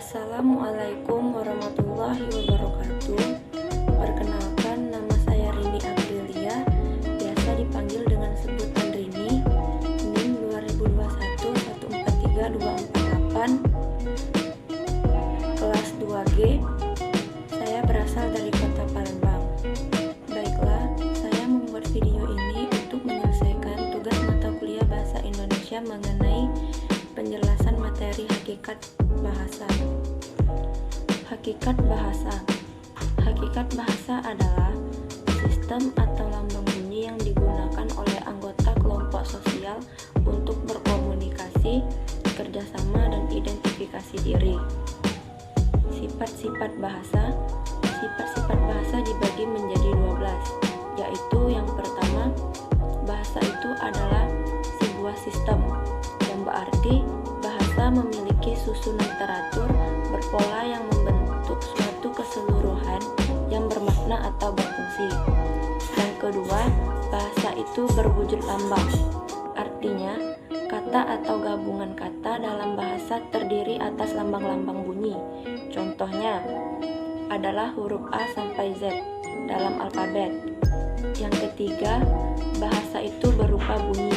Assalamualaikum warahmatullahi wabarakatuh. Perkenalkan, nama saya Rini Aprilia, biasa dipanggil dengan sebutan Rini. NIM 2021143248, kelas 2G. Saya berasal dari kota Palembang. Baiklah, saya membuat video ini untuk menyelesaikan tugas mata kuliah Bahasa Indonesia mengenai penjelasan materi hakikat bahasa. Hakikat bahasa. Hakikat bahasa adalah sistem atau lambang bunyi yang digunakan oleh anggota kelompok sosial untuk berkomunikasi, kerjasama, dan identifikasi diri. Sifat-sifat bahasa. Sifat-sifat bahasa dibagi menjadi 12, yaitu yang pertama, bahasa itu adalah sebuah sistem, yang berarti bahasa memiliki susunan teratur berpola yang membentuk suatu keseluruhan yang bermakna atau berfungsi. Yang kedua, bahasa itu berwujud lambang. Artinya, kata atau gabungan kata dalam bahasa terdiri atas lambang-lambang bunyi. Contohnya adalah huruf A sampai Z dalam alfabet. Yang ketiga, bahasa itu berupa bunyi.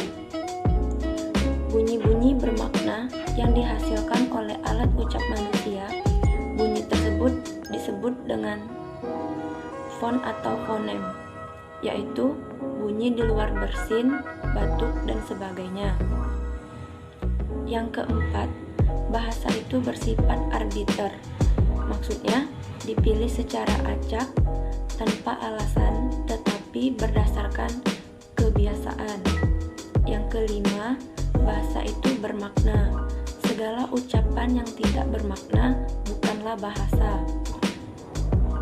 Bunyi-bunyi bermakna yang dihasilkan oleh alat ucap manusia. Bunyi tersebut disebut dengan fon atau fonem, yaitu bunyi di luar bersin, batuk, dan sebagainya. Yang keempat, bahasa itu bersifat arbiter. Maksudnya, dipilih secara acak, tanpa alasan, tetapi berdasarkan kebiasaan. Yang kelima, bahasa itu bermakna. Segala ucapan yang tidak bermakna bukanlah bahasa.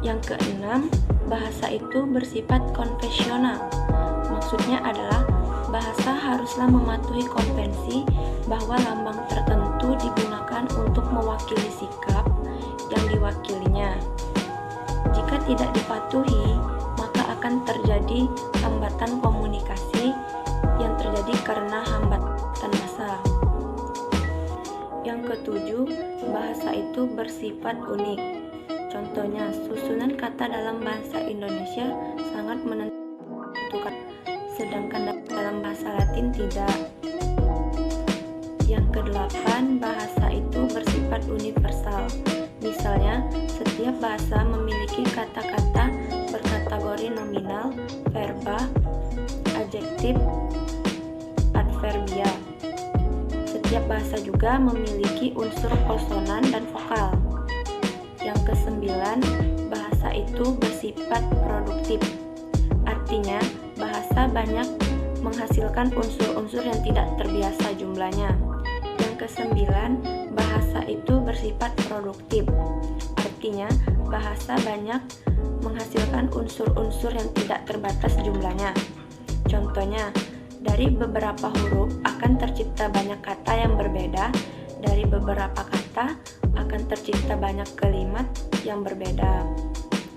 Yang keenam, bahasa itu bersifat konvensional. Maksudnya adalah bahasa haruslah mematuhi konvensi bahwa lambang tertentu digunakan untuk mewakili sikap yang diwakilinya. Jika tidak dipatuhi, maka akan terjadi hambatan komunikasi yang terjadi karena hambatan massa. Yang ketujuh, bahasa itu bersifat unik. Contohnya, susunan kata dalam bahasa Indonesia sangat menentukan, sedangkan dalam bahasa Latin tidak. Yang kedelapan, bahasa itu bersifat universal. Misalnya, setiap bahasa memiliki kata-kata berkategori nominal, verba, adjektif, adverbial. Setiap bahasa juga memiliki unsur konsonan dan vokal. Yang kesembilan, bahasa itu bersifat produktif. Artinya, bahasa banyak menghasilkan unsur-unsur yang tidak terbiasa jumlahnya. Yang kesembilan, bahasa itu bersifat produktif. Artinya, bahasa banyak menghasilkan unsur-unsur yang tidak terbatas jumlahnya. Contohnya, dari beberapa huruf akan tercipta banyak kata yang berbeda. Dari beberapa kata akan tercipta banyak kalimat yang berbeda.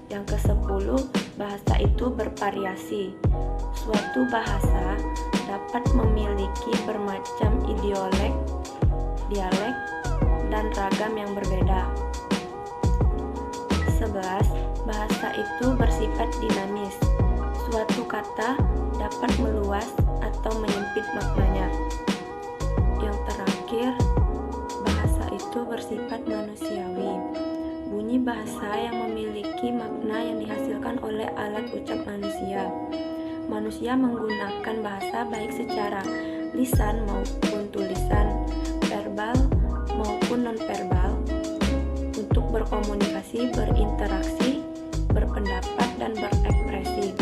Yang ke-10, bahasa itu bervariasi. Suatu bahasa dapat memiliki bermacam idiolek, dialek, dan ragam yang berbeda. 11. Bahasa itu bersifat dinamis. Suatu kata dapat meluas atau menyempit maknanya. Yang terakhir, bahasa itu bersifat manusiawi. Bunyi bahasa yang memiliki makna yang dihasilkan oleh alat ucap manusia. Manusia menggunakan bahasa baik secara lisan maupun tulisan, verbal maupun non-verbal, untuk berkomunikasi, berinteraksi, berpendapat, dan berekspresi.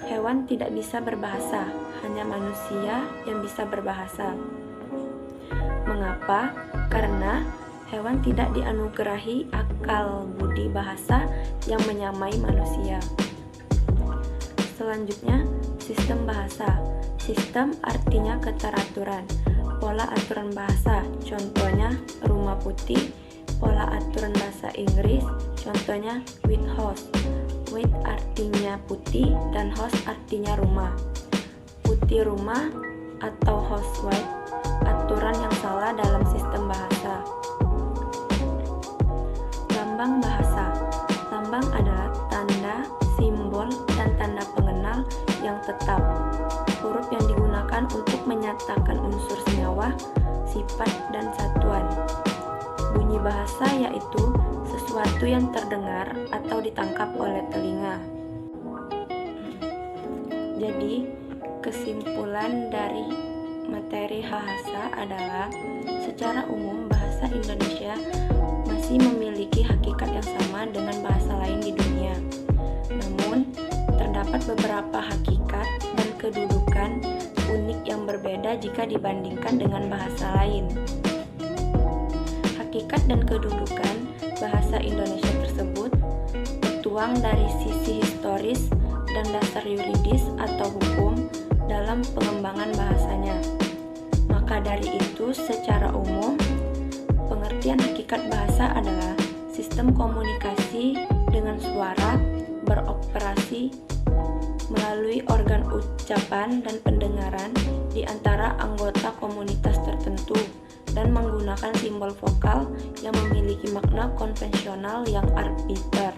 Hewan tidak bisa berbahasa, hanya manusia yang bisa berbahasa. Mengapa? Karena hewan tidak dianugerahi akal budi bahasa yang menyamai manusia. Selanjutnya, sistem bahasa. Sistem artinya keteraturan, pola aturan bahasa. Contohnya, rumah putih. Pola aturan bahasa Inggris. Contohnya, white house. White artinya putih dan house artinya rumah. Putih rumah atau house white, aturan yang salah dalam sistem bahasa. Lambang bahasa. Lambang adalah tanda, simbol, dan tanda pengenal yang tetap. Huruf yang digunakan untuk menyatakan unsur senyawa, sifat, dan satuan. Bunyi bahasa yaitu sesuatu yang terdengar atau ditangkap oleh telinga. Jadi, kesimpulan dari materi bahasa adalah secara umum bahasa Indonesia masih memiliki hakikat yang sama dengan bahasa lain di dunia. Namun, terdapat beberapa hakikat dan kedudukan unik yang berbeda jika dibandingkan dengan bahasa lain. Hakikat dan kedudukan bahasa Indonesia tersebut tertuang dari sisi historis dan dasar yuridis atau hukum dalam pengembangan bahasanya. Maka dari itu, secara umum, pengertian hakikat bahasa adalah sistem komunikasi dengan suara beroperasi melalui organ ucapan dan pendengaran di antara anggota komunitas tertentu dan menggunakan simbol vokal yang memiliki makna konvensional yang arbiter.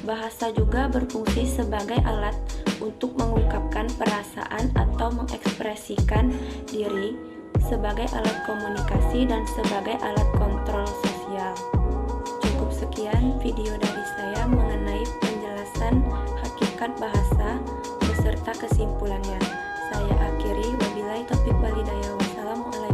Bahasa juga berfungsi sebagai alat untuk mengungkapkan perasaan atau mengekspresikan diri, sebagai alat komunikasi dan sebagai alat kontrol sosial. Cukup sekian video dari saya mengenai penjelasan hakikat bahasa beserta kesimpulannya. Saya akhiri, wabillahi taufiq walhidayah. Wassalamualaikum